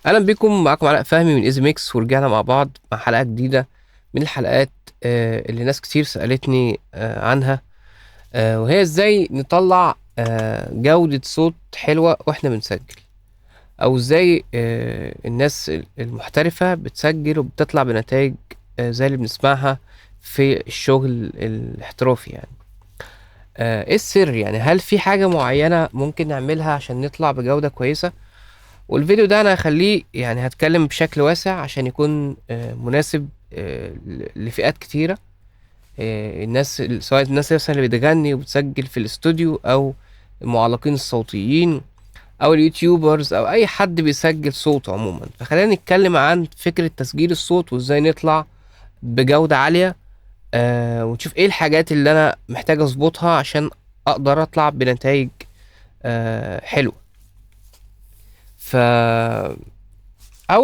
اهلا بكم، معاكم علاء فهمي من ايزي ميكس، ورجعنا مع بعض مع حلقه جديده من الحلقات اللي ناس كتير سالتني عنها. وهي ازاي نطلع جوده صوت حلوه واحنا بنسجل، او ازاي الناس المحترفه بتسجل وبتطلع بنتائج زي اللي بنسمعها في الشغل الاحترافي يعني. ايه السر؟ يعني هل في حاجه معينه ممكن نعملها عشان نطلع بجوده كويسه؟ والفيديو ده انا هخليه يعني هتكلم بشكل واسع عشان يكون مناسب لفئات كتيرة. الناس سواء الناس مثلا اللي بتغني وبتسجل في الاستوديو، او المعلقين الصوتيين، او اليوتيوبرز، او اي حد بيسجل صوت عموما. فخلينا نتكلم عن فكرة تسجيل الصوت وازاي نطلع بجودة عالية. ونشوف ايه الحاجات اللي انا محتاج اظبطها عشان اقدر اطلع بنتائج حلوة. فأول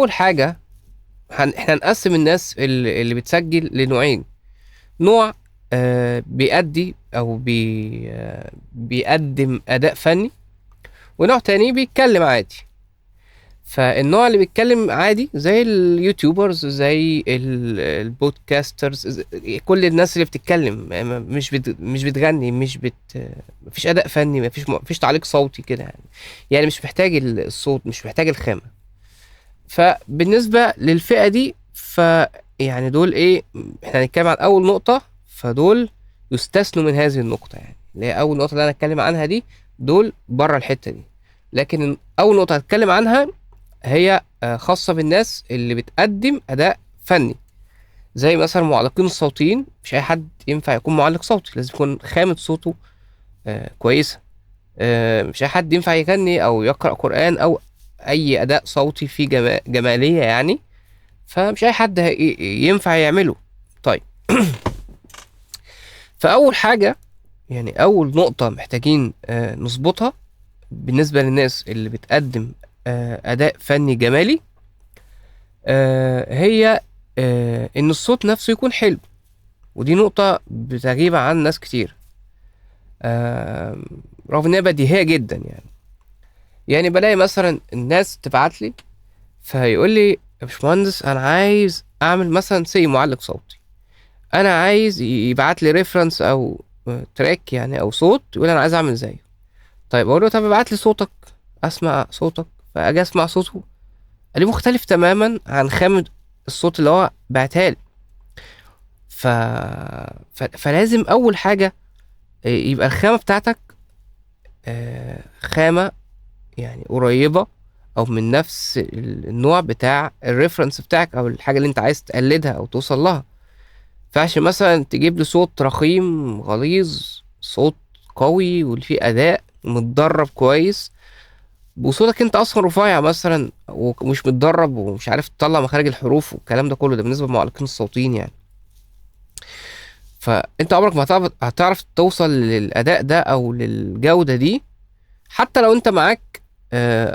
حاجة احنا هنقسم الناس اللي بتسجل لنوعين. نوع بيأدي او بيقدم اداء فني، ونوع تاني بيتكلم عادي. فالنوع اللي بيتكلم عادي زي اليوتيوبرز، زي البودكاسترز، كل الناس اللي بتتكلم مش بتغني، مفيش اداء فني، مفيش تعليق صوتي كده يعني مش محتاج الصوت، مش محتاج الخامة. فبالنسبة للفئة دي يعني دول ايه؟ احنا هنتكلم عن اول نقطة، فدول يستثنوا من هذه النقطة، يعني اللي هي اول نقطة اللي انا هتكلم عنها دي. دول بره الحتة دي. لكن اول نقطة هتكلم عنها هي خاصة بالناس اللي بتقدم اداء فني، زي مثلا المعلقين الصوتيين. مش اي حد ينفع يكون معلق صوتي، لازم يكون خامة صوته كويسة. مش اي حد ينفع يغني او يقرأ قرآن او اي اداء صوتي فيه جمالية يعني. فمش اي حد ينفع يعمله. طيب. فاول حاجة، يعني اول نقطة محتاجين نظبطها بالنسبة للناس اللي بتقدم اداء فني جمالي، هي ان الصوت نفسه يكون حلو. ودي نقطة بتغيب عن ناس كتير، آه، رغم انها بديهية جدا يعني بلاقي مثلا الناس تبعت لي، فيقول لي يا باشمهندس انا عايز اعمل مثلا معلق صوتي، انا عايز يبعت لي ريفرنس او تراك يعني او صوت، يقول انا عايز اعمل زيه. طيب اقول له طب ابعت لي صوتك، اسمع صوتك. فاجي اسمع صوته، اللي مختلف تماما عن خامة الصوت اللي هو بعتها لي. ف... فلازم اول حاجة يبقى الخامة بتاعتك خامة يعني قريبة، او من نفس النوع بتاع الريفرنس بتاعك، او الحاجة اللي انت عايز تقلدها او توصل لها. فعشان مثلا تجيب لي صوت رخيم غليظ، صوت قوي واللي فيه اداء متدرب كويس، وصوتك انت اصلا رفيع مثلا ومش متدرب ومش عارف تطلع مخارج الحروف والكلام ده كله، ده بالنسبه للمعلقين الصوتيين يعني. فانت عمرك ما هتعرف توصل للاداء ده او للجوده دي، حتى لو انت معاك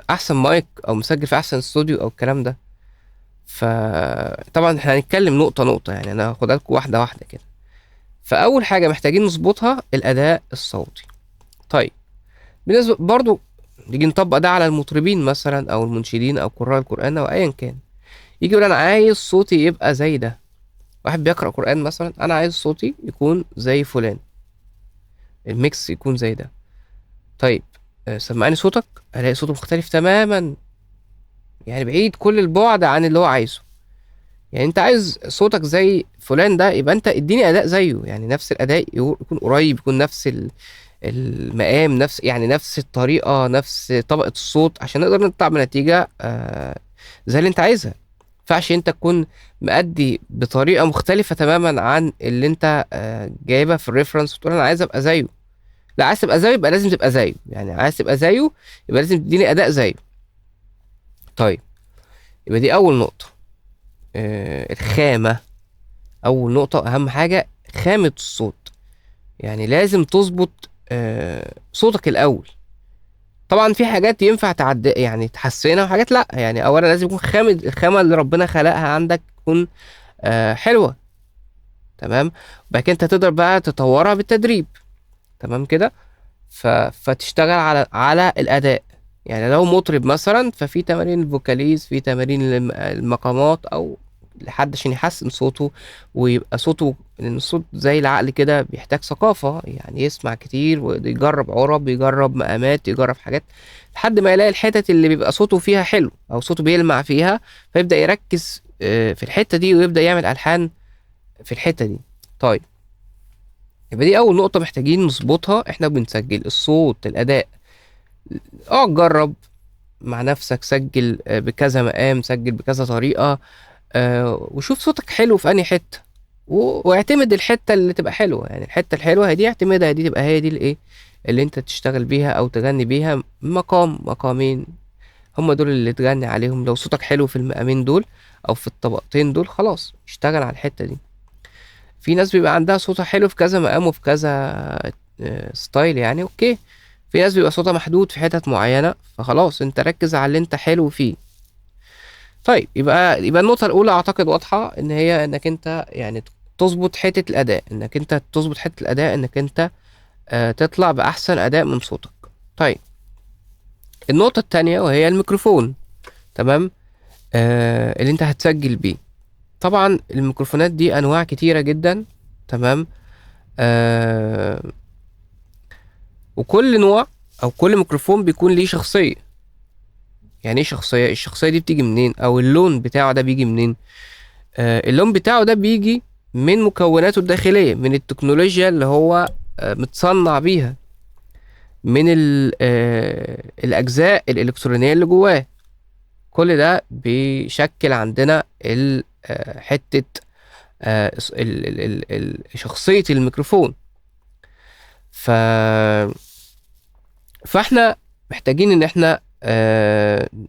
احسن مايك او مسجل في احسن استوديو او الكلام ده. فطبعا احنا هنتكلم نقطه نقطه، يعني انا هاخدها لكم واحده واحده كده. فاول حاجه محتاجين نظبطها الاداء الصوتي. طيب، بالنسبه برضو نيجي نطبق ده على المطربين مثلا او المنشدين او قراء القران او ايا كان. يجي يقول انا عايز صوتي يبقى زي ده. واحد بيقرا قران مثلا، انا عايز صوتي يكون زي فلان، الميكس يكون زي ده. طيب سمعني صوتك، الاقي صوته مختلف تماما، يعني بعيد كل البعد عن اللي هو عايزه. يعني انت عايز صوتك زي فلان ده، يبقى انت اديني اداء زيه، يعني نفس الاداء يكون قريب، يكون نفس المقام، نفس يعني نفس الطريقة، نفس طبقة الصوت، عشان نقدر نطلع بنتيجة زي اللي انت عايزها. ينفعش انت تكون مأدي بطريقة مختلفة تماما عن اللي انت جايبها في الريفرنس وتقول انا عايز ابقى زيه. لا، عايز تبقى زيه يبقى لازم تبقى زيه، يعني عايز تبقى زيه يبقى لازم تديني اداء زيه. طيب، يبقى دي اول نقطة. الخامة. اول نقطة اهم حاجة خامة الصوت. يعني لازم تظبط صوتك الاول. طبعا في حاجات ينفع تعدي يعني تحسنها، وحاجات لا. يعني اولا لازم يكون الخامة اللي ربنا خلقها عندك تكون حلوة. تمام. وبعد كده انت تقدر بقى تطورها بالتدريب. تمام كده. فتشتغل على الاداء. يعني لو مطرب مثلا ففي تمارين الفوكاليز، في تمارين المقامات، او لحد عشان يحسن صوته ويبقى صوته، لان الصوت زي العقل كده بيحتاج ثقافة، يعني يسمع كتير ويجرب عرب، يجرب مقامات، يجرب حاجات لحد ما يلاقي الحتت اللي بيبقى صوته فيها حلو او صوته بيلمع فيها، فيبدأ يركز في الحتة دي ويبدأ يعمل ألحان في الحتة دي. طيب، يبقى دي أول نقطة محتاجين نظبطها احنا بنسجل الصوت، الأداء. اقعد جرب مع نفسك، سجل بكذا مقام، سجل بكذا طريقة، وشوف صوتك حلو في أنهي حتة، واعتمد الحتة اللي تبقى حلوة، يعني الحتة الحلوة هي دي اعتمدها، دي تبقى هي دي الايه اللي انت تشتغل بيها او تغني بيها. مقام مقامين هم دول اللي تغني عليهم. لو صوتك حلو في المقامين دول او في الطبقتين دول، خلاص اشتغل على الحتة دي. في ناس بيبقى عندها صوتها حلو في كذا مقام وفي كذا ستايل، يعني اوكي. في ناس بيبقى صوتها محدود في حتت معينة، فخلاص انت ركز على اللي انت حلو فيه. طيب، يبقى النقطة الأولى أعتقد واضحة، إن هي إنك أنت يعني تظبط حتة الأداء، إنك أنت تظبط حتة الأداء، إنك أنت تطلع بأحسن أداء من صوتك. طيب، النقطة التانية وهي الميكروفون. تمام. اللي أنت هتسجل بيه. طبعا الميكروفونات دي أنواع كتيرة جدا. تمام. آه وكل نوع أو كل ميكروفون بيكون ليه شخصية. يعني ايه شخصية؟ الشخصية دي بتيجي منين؟ أو اللون بتاعه ده بيجي منين؟ اللون بتاعه ده بيجي من مكوناته الداخلية، من التكنولوجيا اللي هو متصنع بيها، من الأجزاء الإلكترونية اللي جواه. كل ده بيشكل عندنا حتة شخصية الميكروفون. ف فاحنا محتاجين ان احنا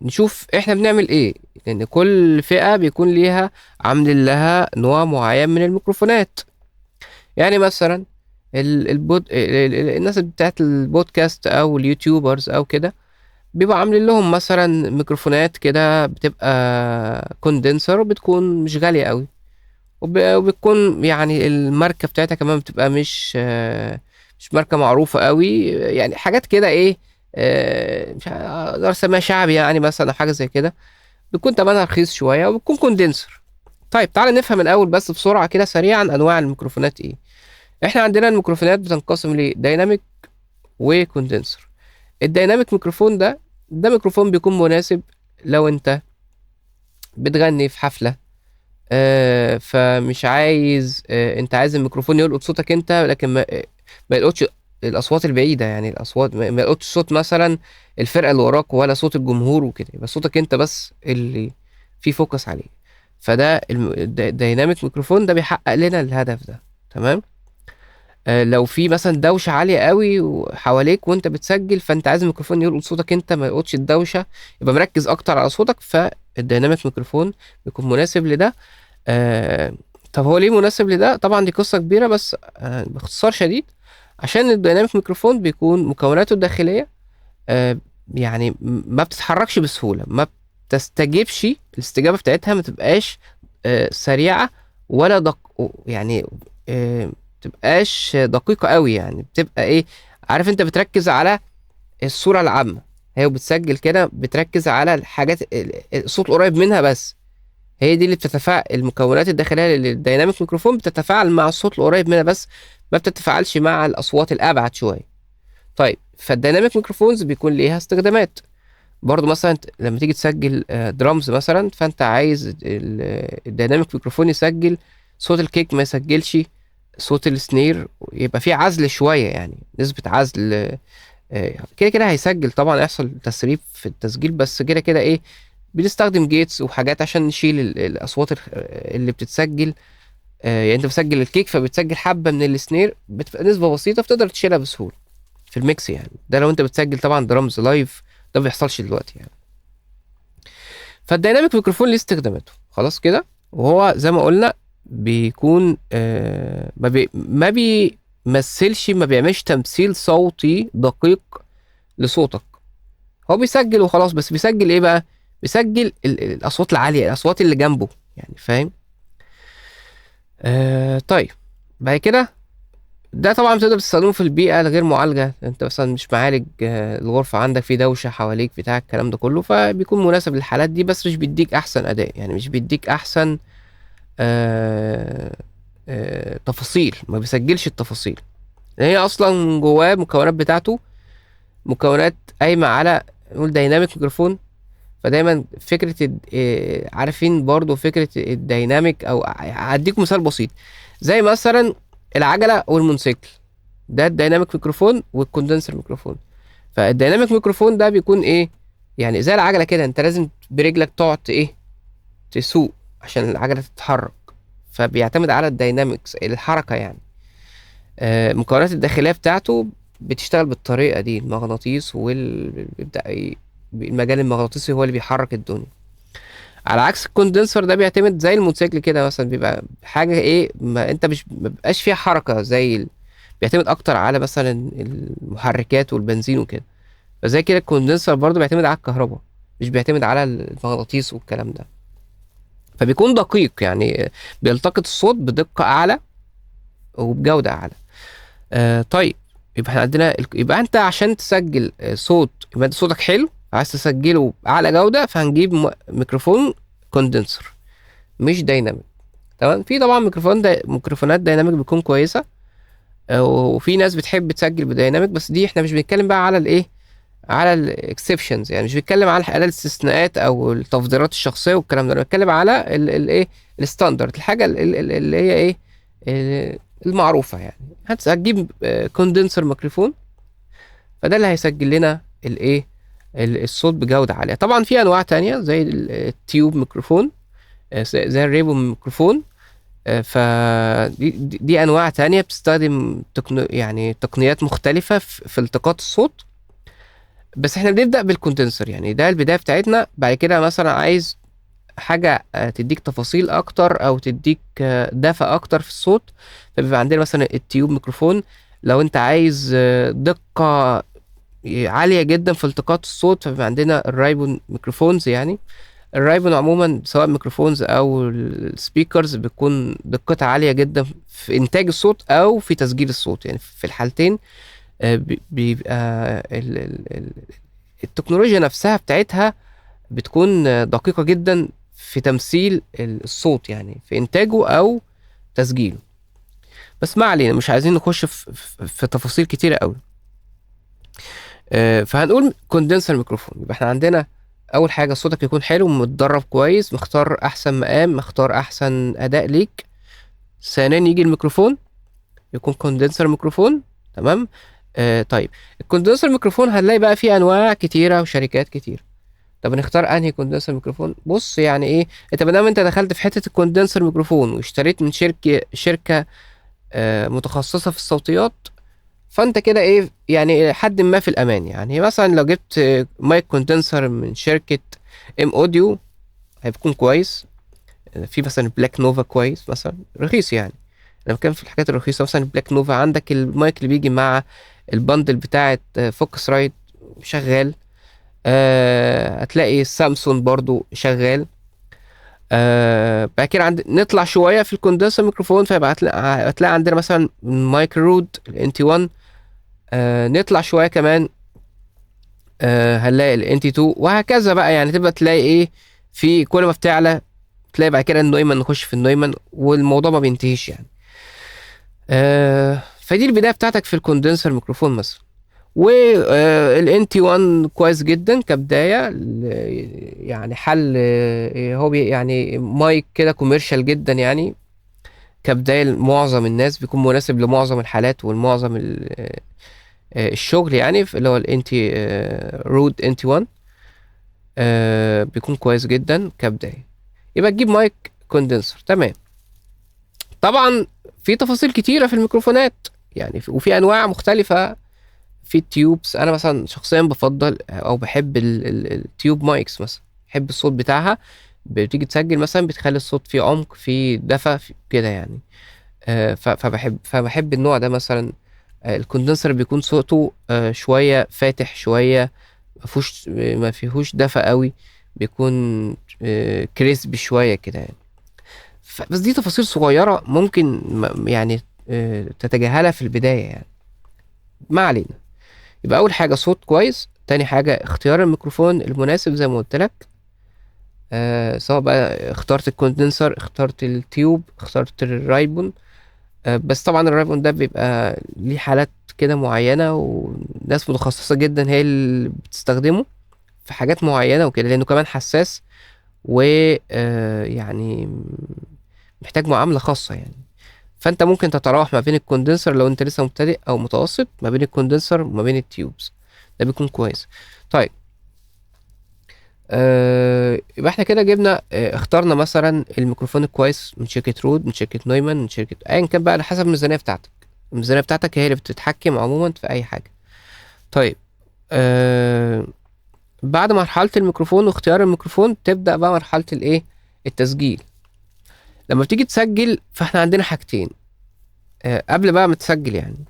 نشوف احنا بنعمل ايه، لان كل فئة بيكون ليها عامل لها نوع معين من الميكروفونات. يعني مثلا الناس بتاعت البودكاست او اليوتيوبرز او كده، بيبقى عاملين لهم مثلا ميكروفونات كده بتبقى كوندنسر، وبتكون مش غالية قوي، وبتكون يعني الماركة بتاعتها كمان بتبقى مش ماركة معروفة قوي، يعني حاجات كده ايه، مش اقدر اسميها شعبي يعني، مثلا أو حاجة زي كده، بتكون تمنها رخيص شوية وبتكون كوندنسر. طيب، تعال نفهم الأول بس بسرعة كده سريعا أنواع الميكروفونات ايه. احنا عندنا الميكروفونات بتنقسم لديناميك وكوندنسر. الديناميك ميكروفون ده ميكروفون بيكون مناسب لو انت بتغني في حفلة، فمش عايز، انت عايز الميكروفون يلقط صوتك انت، لكن ما يلقطش الاصوات البعيده، يعني الاصوات ما يلقطش صوت مثلا الفرقه اللي وراك ولا صوت الجمهور وكده، يبقى صوتك انت بس اللي في فوكس عليه. فده الديناميك ميكروفون ده بيحقق لنا الهدف ده. تمام. لو في مثلا دوشه عاليه قوي وحواليك وانت بتسجل، فانت عايز الميكروفون يلقط صوتك انت، ما يلقطش الدوشه، يبقى مركز اكتر على صوتك، فالديناميك ميكروفون بيكون مناسب لده. آه طب هو ليه مناسب لده؟ طبعا دي قصة كبيرة، بس باختصار شديد، عشان الديناميك ميكروفون بيكون مكوناته الداخلية آه يعني ما بتتحركش بسهولة، ما بتستجيبش، الاستجابة بتاعتها ما تبقاش سريعة ولا يعني تبقاش دقيقة قوي، يعني بتبقى ايه، عارف، انت بتركز على الصورة العامة، هي بتسجل كده بتركز على الحاجات الصوت قريب منها بس، هي دي اللي بتتفاعل، المكونات الداخليه للديناميك ميكروفون بتتفاعل مع الصوت القريب منها بس، ما بتتفاعلش مع الاصوات الابعد شويه. طيب، فالديناميك ميكروفونز بيكون ليها استخدامات برضو. مثلا لما تيجي تسجل درامز مثلا، فانت عايز الديناميك ميكروفون يسجل صوت الكيك، ما يسجلش صوت السنير، يبقى في عزل شويه، يعني نسبه عزل. كده كده هيسجل طبعا، يحصل تسريب في التسجيل، بس كده كده ايه، بنستخدم جيتس وحاجات عشان نشيل الاصوات اللي بتتسجل. يعني انت بتسجل الكيك فبتسجل حبه من السنير، بتبقى نسبه بسيطه فتقدر تشيلها بسهوله في الميكس، يعني ده لو انت بتسجل طبعا درامز لايف، ده ما بيحصلش دلوقتي يعني. فالديناميك ميكروفون ليه استخداماته خلاص كده، وهو زي ما قلنا بيكون ما بيمثلش، ما بيعملش تمثيل صوتي دقيق لصوتك، هو بيسجل وخلاص، بس بيسجل ايه بقى؟ بيسجل الاصوات العاليه، الاصوات اللي جنبه، يعني فاهم. طيب، بعد كده ده طبعا تقدر تستخدمه في البيئة الغير معالجة، انت مثلا مش معالج الغرفة عندك في دوشة حواليك بتاع الكلام ده كله، فبيكون مناسب للحالات دي، بس مش بيديك احسن اداء، يعني مش بيديك احسن تفاصيل، ما بيسجلش التفاصيل. هي اصلا جواه المكونات بتاعته مكونات قايمة على نقول دايناميك ميكروفون. فدايما فكرة عارفين برضو فكرة الديناميك، او هديكم مثال بسيط زي مثلا العجلة والموتوسيكل، ده الديناميك ميكروفون والكوندنسر ميكروفون. فالديناميك ميكروفون ده بيكون ايه؟ يعني زي العجلة كده، انت لازم برجلك تقعد ايه، تسوق عشان العجلة تتحرك، فبيعتمد على الدينامكس الحركة يعني. المكونات الداخلية بتاعته بتشتغل بالطريقة دي، المغناطيس بيبدأ المجال المغناطيسي هو اللي بيحرك الدنيا. على عكس الكوندنسر ده بيعتمد زي الموتوسيكل كده مثلا، بيبقى حاجة ايه، ما انت مش ما بيبقاش فيها حركة زي بيعتمد اكتر على مثلا المحركات والبنزين وكده. فزي كده الكوندنسر برضو بيعتمد على الكهرباء، مش بيعتمد على المغناطيس والكلام ده، فبيكون دقيق يعني، بيلتقط الصوت بدقة اعلى وبجودة اعلى. طيب، يبقى احنا عندنا يبقى انت عشان تسجل صوت، يبقى انت صوتك حلو عايز تسجله بأعلى جودة، فهنجيب ميكروفون كوندنسر مش دايناميك. تمام. في طبعا ميكروفونات دايناميك بتكون كويسة، وفي ناس بتحب تسجل بدايناميك، بس دي احنا مش بنتكلم بقى على الايه، على الاكسبشنز، يعني مش بنتكلم على الاستثناءات او التفضيلات الشخصية والكلام ده، انا بتكلم على الايه، الستاندرد، الحاجة اللي هي ايه، المعروفة يعني. هتجيب كوندنسر ميكروفون، فده اللي هيسجل لنا الايه، الصوت بجودة عالية. طبعا في انواع تانية زي التيوب ميكروفون، زي الريبو ميكروفون. فدي انواع تانية بتستخدم يعني تقنيات مختلفة في التقاط الصوت. بس احنا بنبدأ بالكوندنسر، يعني ده البداية بتاعتنا. بعد كده مثلا عايز حاجة تديك تفاصيل اكتر، او تديك دفء اكتر في الصوت، فبيبقى عندنا مثلا التيوب ميكروفون. لو انت عايز دقة عالية جدا في التقاط الصوت، فبيبقى عندنا الرايبون ميكروفونز. يعني الرايبون عموما سواء ميكروفونز او السبيكرز بتكون دقتها عالية جدا في انتاج الصوت او في تسجيل الصوت، يعني في الحالتين بيبقى التكنولوجيا نفسها بتاعتها بتكون دقيقة جدا في تمثيل الصوت، يعني في انتاجه او تسجيله. بس ما علينا، مش عايزين نخش في تفاصيل كتيرة قوي. فهنقول كوندنسر ميكروفون. يبقى احنا عندنا اول حاجه صوتك يكون حلو، متدرب كويس، مختار احسن مقام، مختار احسن اداء ليك. ثانيا يجي الميكروفون، يكون كوندنسر ميكروفون. تمام. طيب، الكوندنسر ميكروفون هنلاقي بقى فيه انواع كتيره وشركات كتير. طب نختار انهي كوندنسر ميكروفون؟ بص يعني ايه، انت ما دام انت دخلت في حته الكوندنسر ميكروفون واشتريت من شركه متخصصه في الصوتيات، فانت كده ايه يعني حد ما في الامان. يعني مثلا لو جبت مايك كوندنسر من شركة ام اوديو هيكون كويس. في مثلا بلاك نوفا كويس مثلا، رخيص يعني. لما كان في الحاجات الرخيصة مثلا بلاك نوفا، عندك المايك اللي بيجي مع البندل بتاعة فوكس رايت شغال. هتلاقي سامسونج برضو شغال. بعد كده نطلع شوية في الكوندنسر ميكروفون، فيبقى هتلاقي عندنا مثلا مايك رود الان تي 1. نطلع شوية كمان، هنلاقي الانتي 2 وهكذا بقى. يعني تبقى تلاقي ايه، في كل ما بتعلى تلاقي بعد كده النويمان، نخش في النويمان والموضوع ما بينتهيش يعني. فدي البداية بتاعتك في الكوندنسر ميكروفون مثلا. والانتي 1 كويس جدا كبداية، يعني حل هو يعني مايك كده كوميرشال جدا يعني. كبداية معظم الناس بيكون مناسب لمعظم الحالات والمعظم الشغل، يعني اللي هو الانتي رود انتي 1 بيكون كويس جدا كبداية. يبقى تجيب مايك كوندنسر. تمام. طبعا في تفاصيل كتيرة في الميكروفونات يعني، وفي انواع مختلفة في التيوبس. انا مثلا شخصيا بفضل او بحب التيوب مايكس مثلا، بحب الصوت بتاعها. بتيجي تسجل مثلا بتخلي الصوت فيه عمق، فيه دفى كده يعني. فبحب النوع ده مثلا. الكوندنسر بيكون صوته شوية فاتح شوية، ما فيهوش دفى قوي، بيكون كريسبي شوية كده يعني. بس دي تفاصيل صغيرة ممكن يعني تتجاهلها في البداية يعني. ما علينا. يبقى اول حاجة صوت كويس، تاني حاجة اختيار الميكروفون المناسب زي ما قلت لك. سواء بقى اخترت الكوندنسر، اخترت التيوب، اخترت الرايبون. بس طبعا الرايبون ده بيبقى ليه حالات كده معينة، وناس متخصصة جدا هي اللي بتستخدمه في حاجات معينة وكده، لأنه كمان حساس و يعني محتاج معاملة خاصة يعني. فأنت ممكن تتراوح ما بين الكوندنسر لو أنت لسه مبتدئ، أو متوسط ما بين الكوندنسر وما بين التيوبز. ده بيكون كويس. طيب، يبقى احنا كده جبنا، اخترنا مثلا الميكروفون الكويس من شركة رود، من شركة نويمان، من شركة ايا كان بقى، على حسب الميزانية بتاعتك. الميزانية بتاعتك هي اللي بتتحكم عموما في اي حاجة. طيب، آه بعد مرحلة الميكروفون واختيار الميكروفون، تبدأ بقى مرحلة الايه، التسجيل. لما بتيجي تسجل، فاحنا عندنا حاجتين قبل بقى ما تسجل يعني.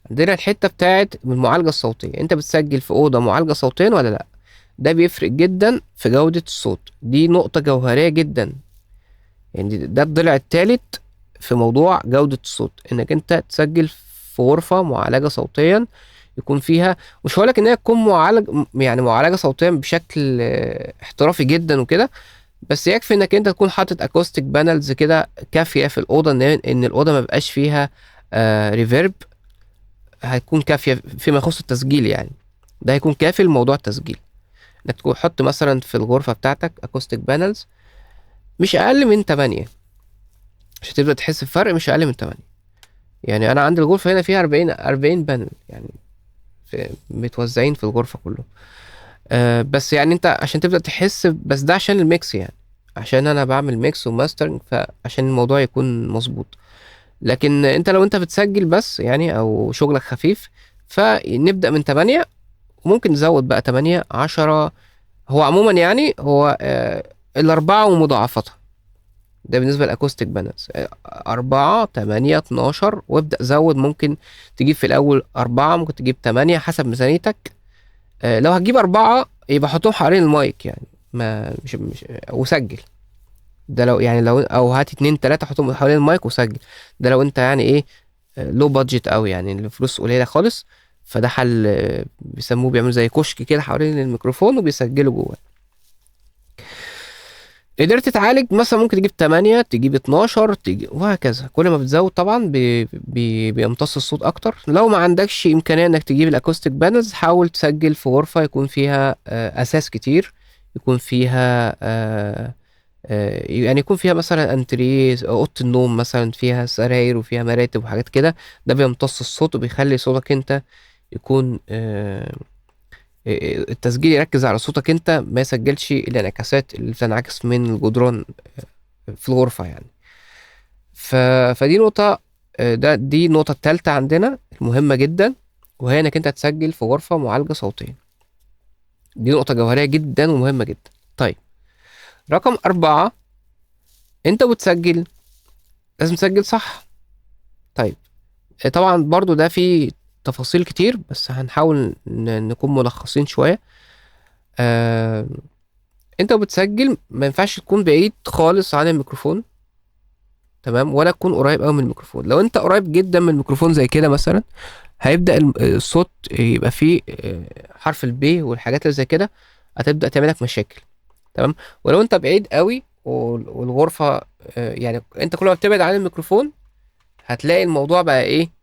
عندنا الحتة بتاعت من المعالجة الصوتية، انت بتسجل في أوضة معالجة صوتيا ولا لا. ده بيفرق جدا في جودة الصوت، دي نقطة جوهرية جدا. يعني ده الضلع الثالث في موضوع جودة الصوت، انك انت تسجل في غرفة معالجة صوتيا يكون فيها، مش هقولك ان هي تكون يعني معالجة صوتيا بشكل احترافي جدا وكده، بس يكفي انك انت تكون حاطط اكوستيك بانلز كده كافية في الأوضة، ان الأوضة ما بقاش فيها ريفيرب. هتكون كافية فيما يخص التسجيل يعني. ده هيكون كافي لموضوع التسجيل، انك تكون حط مثلا في الغرفة بتاعتك اكوستيك بانلز مش اقل من 8، عشان تبدأ تحس بفرق. مش اقل من 8. يعني انا عندي الغرفة هنا فيها 40 بانل يعني، متوزعين في الغرفة كلهم. بس يعني انت عشان تبدأ تحس، بس ده عشان الميكس يعني، عشان انا بعمل ميكس وماسترنج، فعشان الموضوع يكون مظبوط. لكن انت لو انت بتسجل بس يعني، او شغلك خفيف، فنبدأ من 8، وممكن نزود بقى 8 10. هو عموما يعني هو الأربعة ومضاعفتها. ده بالنسبة للأكوستيك بانلز، 4 8 12، وابدأ زود. ممكن تجيب في الأول 4، ممكن تجيب 8 حسب ميزانيتك. لو هتجيب 4 يبقى حطهم حوالين المايك يعني، ما مش وسجل. ده لو يعني، لو أو هات 2 3 حطهم حوالين المايك وسجل. ده لو أنت يعني إيه، لو بادجت أوي يعني، الفلوس قليلة خالص. فده حل، بيسموه، بيعملوا زي كشك كده حوالين الميكروفون وبيسجلوا جوه. قدرت تتعالج مثلا، ممكن تجيب 8 تجيب 12 وهكذا. كل ما بتزود طبعا بيمتص الصوت اكتر. لو ما عندكش امكانيه انك تجيب الاكوستيك بانلز، حاول تسجل في غرفه يكون فيها اساس كتير، يكون فيها يعني يكون فيها مثلا انتريه، اوضه النوم مثلا فيها سراير وفيها مراتب وحاجات كده. ده بيمتص الصوت وبيخلي صوتك انت يكون التسجيل يركز على صوتك انت، ما يسجلش الانعكاسات اللي بتنعكس من الجدران في الغرفة يعني. ف... فدي نقطة، دي النقطة التالتة عندنا المهمة جدا، وهي انك انت تسجل في غرفة معالجة صوتية. دي نقطة جوهرية جدا ومهمة جدا. طيب، رقم 4، انت بتسجل لازم تسجل صح. طيب، طبعا برضو ده فيه تفاصيل كتير، بس هنحاول نكون ملخصين شوية. آه، انت بتسجل ما ينفعش تكون بعيد خالص عن الميكروفون، تمام، ولا تكون قريب قوي من الميكروفون. لو انت قريب جدا من الميكروفون زي كده مثلا، هيبدأ الصوت يبقى فيه حرف البي والحاجات اللي زي كده، هتبدأ تعمل لك مشاكل. تمام. ولو انت بعيد قوي والغرفة يعني انت كل ما بتبعد عن الميكروفون، هتلاقي الموضوع بقى ايه،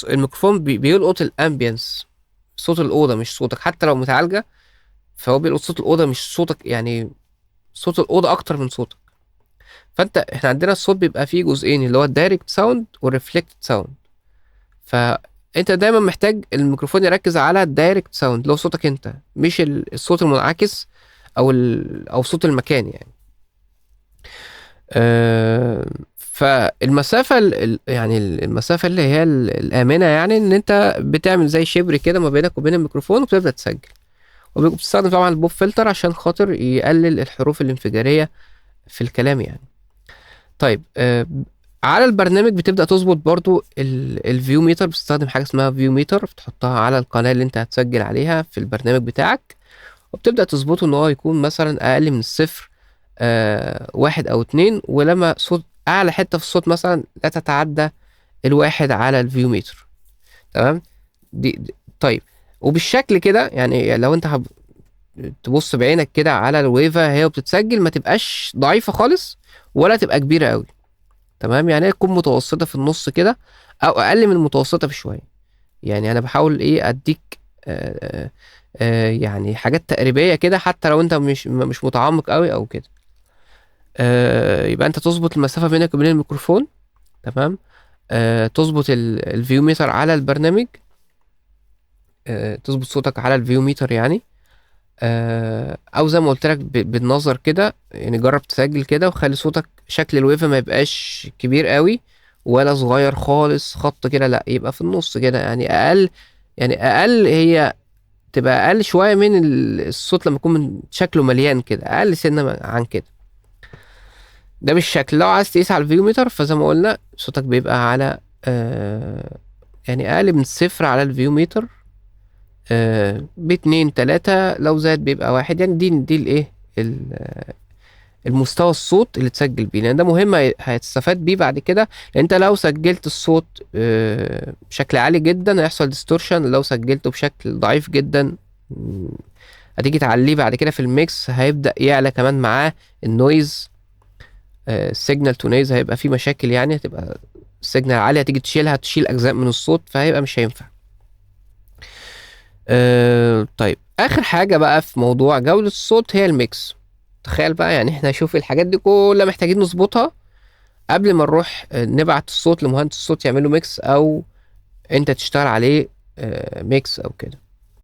الميكروفون بيلقط الامبيانس، صوت الأوضة مش صوتك. حتى لو متعالجة، فهو بيلقط صوت الأوضة مش صوتك يعني، صوت الأوضة أكتر من صوتك. احنا عندنا الصوت بيبقى فيه جزئين، اللي هو الدايركت ساوند والريفلكتد ساوند. فانت دايما محتاج الميكروفون يركز على الدايركت ساوند، اللي هو صوتك انت، مش الصوت المنعكس، او صوت المكان يعني. فالمسافة يعني المسافة اللي هي الآمنة، يعني ان انت بتعمل زي شبر كده ما بينك وبين الميكروفون وبتبدأ تسجل. وبتستخدم طبعا البوب فلتر عشان خاطر يقلل الحروف الانفجارية في الكلام يعني. طيب، على البرنامج بتبدأ تظبط برضو الفيو ميتر. بتستخدم حاجة اسمها فيو ميتر، بتحطها على القناة اللي انت هتسجل عليها في البرنامج بتاعك، وبتبدأ تظبطه ان هو يكون مثلا اقل من الصفر، 1 او 2. ولما صوت اعلى حته في الصوت مثلا لا تتعدى الواحد على الفيو ميتر. تمام. طيب، وبالشكل كده يعني لو انت تبص بعينك كده على الويفا هي بتتسجل، ما تبقاش ضعيفه خالص ولا تبقى كبيره قوي. تمام، يعني هي تكون متوسطه في النص كده، او اقل من المتوسطه بشويه. يعني انا بحاول ايه اديك يعني حاجات تقريبيه كده، حتى لو انت مش متعمق قوي او كده. يبقى انت تظبط المسافه بينك وبين الميكروفون. تمام. تظبط الفيو ميتر على البرنامج. تظبط صوتك على الفيو ميتر يعني. او زي ما قلت لك بالنظر كده، يعني جرب تسجل كده وخلي صوتك شكل الويفا ما يبقاش كبير قوي ولا صغير خالص خط كده، لا يبقى في النص كده، يعني اقل. يعني اقل هي تبقى اقل شويه من الصوت لما يكون من شكله مليان كده، اقل سنه عن كده. ده بالشكل. لو عايز تقيس على الفيو ميتر فزي ما قلنا صوتك بيبقى على يعني اقل من صفر على الفيو ميتر، باتنين تلاتة، لو زاد بيبقى واحد. يعني دي الايه المستوى الصوت اللي تسجل بيه، لان ده مهم هيتستفاد بيه بعد كده. لان انت لو سجلت الصوت بشكل عالي جدا هيحصل ديستورشن، لو سجلته بشكل ضعيف جدا هتيجي تعليه بعد كده في الميكس هيبدأ يعلى كمان معاه النويز. السيجنال تو نويز هيبقى فيه مشاكل، يعني هتبقى السيجنال عالية تيجي تشيلها تشيل أجزاء من الصوت، فهيبقى مش هينفع. طيب، آخر حاجة بقى في موضوع جودة الصوت هي الميكس. تخيل بقى، يعني احنا شوف الحاجات دي كلها محتاجين نظبطها قبل ما نروح نبعت الصوت لمهندس الصوت يعمله ميكس، او انت تشتغل عليه ميكس او كده.